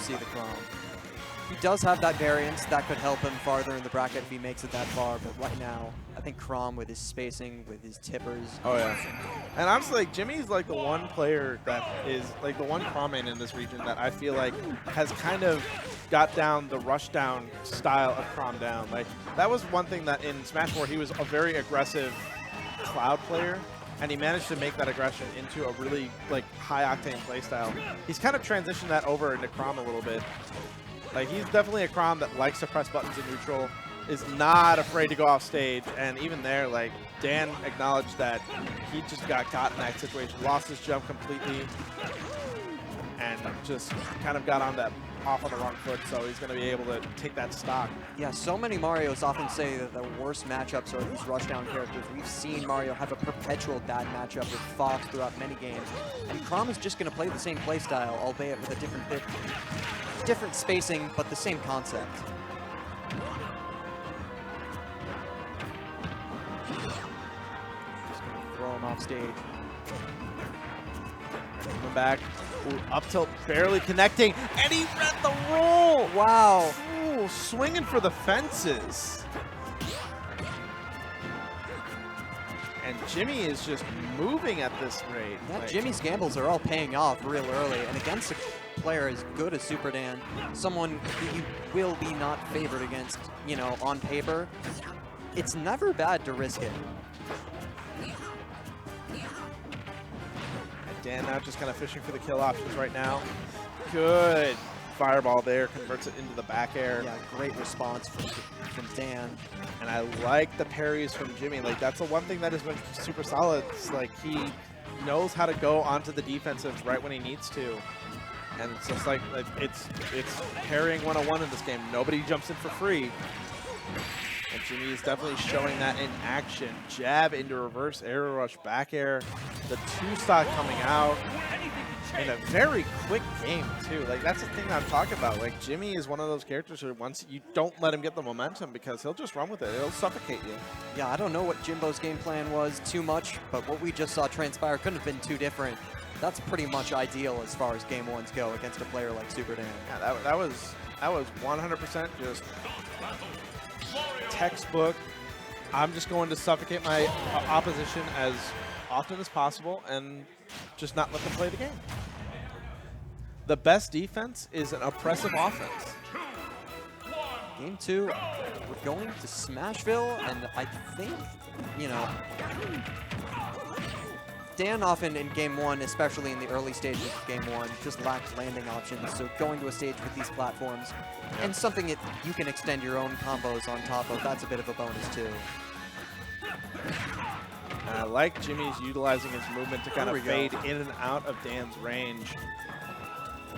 see the Chrom. He does have that variance that could help him farther in the bracket if he makes it that far, but right now, I think Chrom with his spacing, with his tippers. Oh, yeah. And honestly, like, Jimmy's like the one player that is like the one Chrom main in this region that I feel like has kind of got down the rush down style of Chrom down. Like, that was one thing that in Smash 4, he was a very aggressive Cloud player, and he managed to make that aggression into a really like high-octane playstyle. He's kind of transitioned that over into Chrom a little bit. Like, he's definitely a Chrom that likes to press buttons in neutral, is not afraid to go off stage, and even there, like, Dan acknowledged that he just got caught in that situation, lost his jump completely, and just kind of got on that off on the wrong foot, so he's going to be able to take that stock. Yeah, so many Marios often say that the worst matchups are these rushdown characters. We've seen Mario have a perpetual bad matchup with Fox throughout many games, and Chrom is just going to play the same playstyle, albeit with a different spacing, but the same concept. Just going to throw him off stage. Coming back. Ooh, up tilt, barely connecting, and he read the roll! Wow. Ooh, swinging for the fences. And Jimmy is just moving at this rate. Yeah, like, Jimmy's gambles are all paying off real early, and against a player as good as Super Dan, someone who you will be not favored against, you know, on paper, it's never bad to risk it. Dan now just kind of fishing for the kill options right now. Good fireball there, converts it into the back air. Yeah, great response from Dan. And I like the parries from Jimmy. Like, that's the one thing that has been super solid. It's like he knows how to go onto the defensive right when he needs to. And it's just like it's parrying 101 in this game. Nobody jumps in for free. And Jimmy is definitely showing that in action. Jab into reverse air rush, back air. The two-stock coming out in a very quick game, too. Like, that's the thing that I'm talking about. Like, Jimmy is one of those characters who once you don't let him get the momentum because he'll just run with it. It'll suffocate you. Yeah, I don't know what Jimbo's game plan was too much, but what we just saw transpire couldn't have been too different. That's pretty much ideal as far as game ones go against a player like Super Dan. Yeah, that was 100% just textbook. I'm just going to suffocate my opposition as often as possible and just not let them play the game. The best defense is an oppressive offense. Game 2, we're going to Smashville, and I think, you know, Dan often in Game 1, especially in the early stages of Game 1, just lacked landing options, so going to a stage with these platforms, and something that you can extend your own combos on top of, that's a bit of a bonus too. And I like Jimmy's utilizing his movement to kind of fade in and out of Dan's range,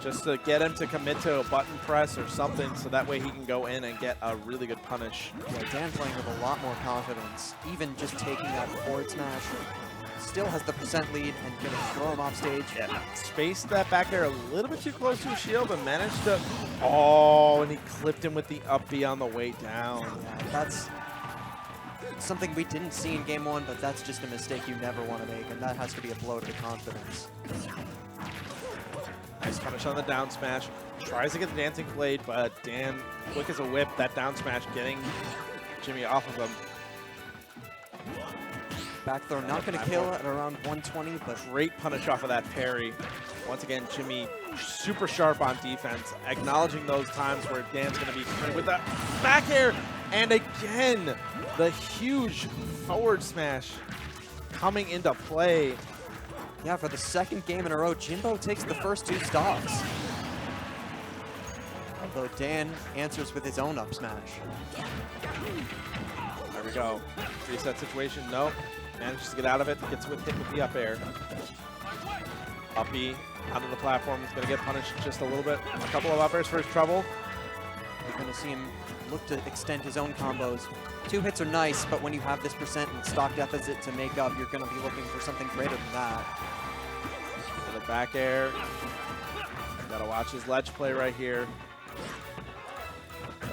just to get him to commit to a button press or something, so that way he can go in and get a really good punish. Yeah, Dan playing with a lot more confidence, even just taking that forward smash. Still has the percent lead and gonna throw him off stage. Yeah, spaced that back air a little bit too close to his shield, but managed to. Oh, and he clipped him with the up B on the way down. Yeah, that's something we didn't see in Game 1, but that's just a mistake you never want to make, and that has to be a blow to the confidence. Nice punish on the down smash. Tries to get the dancing blade, but Dan, quick as a whip, that down smash getting Jimmy off of him. Back throw not going to kill at around 120, but great punish off of that parry. Once again, Jimmy super sharp on defense, acknowledging those times where Dan's going to be with that back air. And again, the huge forward smash coming into play. Yeah, for the second game in a row, Jimbo takes the first 2 stocks. Although Dan answers with his own up smash. There we go. Reset situation, nope. Manages to get out of it, gets hit with the up air. Up B, onto the platform, he's going to get punished just a little bit. A couple of up airs for his trouble. You're going to see him look to extend his own combos. 2 hits are nice, but when you have this percent and stock deficit to make up, you're going to be looking for something greater than that. For the back air. Gotta watch his ledge play right here.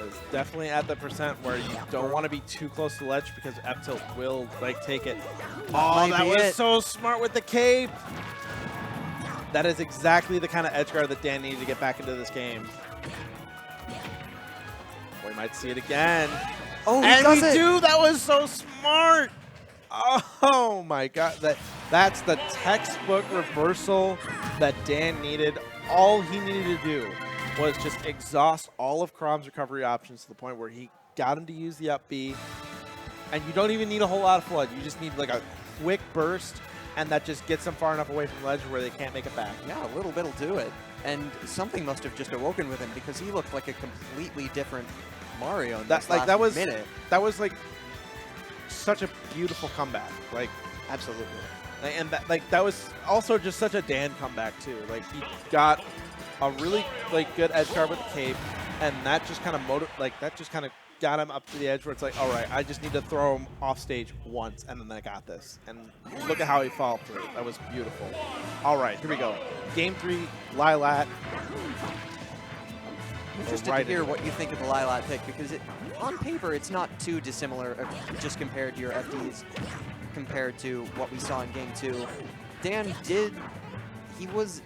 It's definitely at the percent where you don't want to be too close to the ledge because F tilt will like take it. Oh, that was so smart with the cape. That is exactly the kind of edge guard that Dan needed to get back into this game. We might see it again. Oh, and does we it. do! That was so smart! Oh my god. That's the textbook reversal that Dan needed. All he needed to do was just exhaust all of Chrom's recovery options to the point where he got him to use the up B. And you don't even need a whole lot of flood. You just need like a quick burst, and that just gets them far enough away from the ledge where they can't make it back. Yeah, a little bit'll do it. And something must have just awoken with him because he looked like a completely different Mario in this last minute. That was like such a beautiful comeback. Like, absolutely. And that was also just such a Dan comeback too. Like, he got a really good edge guard with the cape, and that just kind of got him up to the edge where it's like, all right, I just need to throw him off stage once, and then I got this. And look at how he followed through. That was beautiful. All right, here we go. Game 3, Lilat. Interested to hear what you think of the Lilat pick, because on paper it's not too dissimilar just compared to your FDs, compared to what we saw in Game 2. Dan he was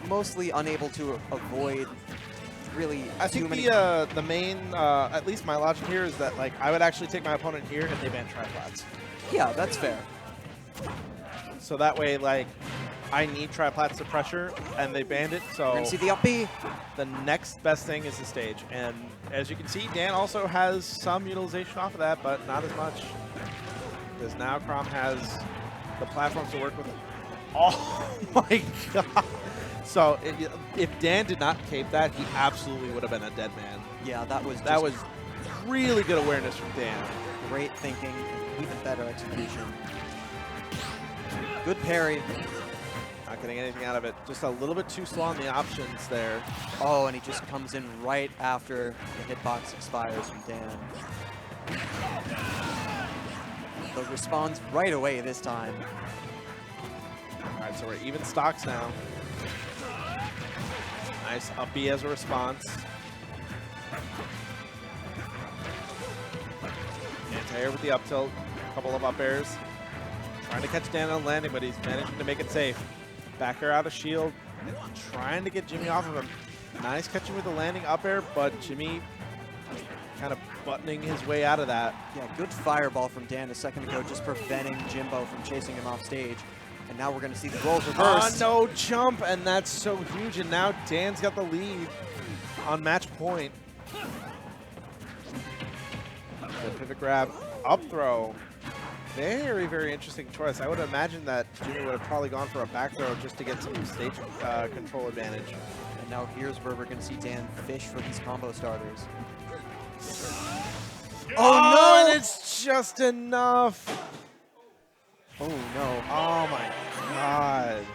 mostly unable to avoid really I think the main, at least my logic here is that like I would actually take my opponent here and they ban triplats. Yeah, that's fair. So that way, like, I need triplats to pressure, and they banned it. So we're gonna see the up B. The next best thing is the stage, and as you can see, Dan also has some utilization off of that, but not as much, because now Chrom has the platforms to work with. Oh my god! So if Dan did not cape that, he absolutely would have been a dead man. Yeah, that was really good awareness from Dan. Great thinking, even better execution. Good parry. Not getting anything out of it. Just a little bit too slow on the options there. Oh, and he just comes in right after the hitbox expires from Dan. So responds right away this time. All right, so we're even stocks now. Nice up B as a response. Anti-air with the up tilt. A couple of up airs. Trying to catch Dan on landing, but he's managing to make it safe. Back air out of shield. Trying to get Jimmy off of him. Nice catching with the landing up air, but Jimmy kind of buttoning his way out of that. Yeah, good fireball from Dan a second ago, just preventing Jimbo from chasing him off stage. And now we're going to see the roles reversed. No jump, and that's so huge. And now Dan's got the lead on match point. Good pivot grab, up throw. Very, very interesting choice. I would imagine that Jimmy would have probably gone for a back throw just to get some stage control advantage. And now here's where we're going to see Dan fish for these combo starters. Oh no! And it's just enough. Oh no. Oh my god.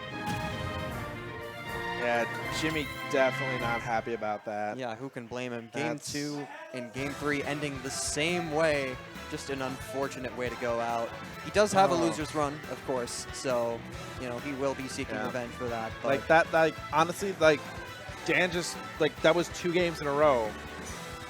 Yeah, Jimmy definitely not happy about that. Yeah, who can blame him? Game 2 and Game 3 ending the same way. Just an unfortunate way to go out. He does have a loser's run, of course, so, you know, he will be seeking revenge for that. But like that, like, honestly, like, Dan just, like, that was 2 games in a row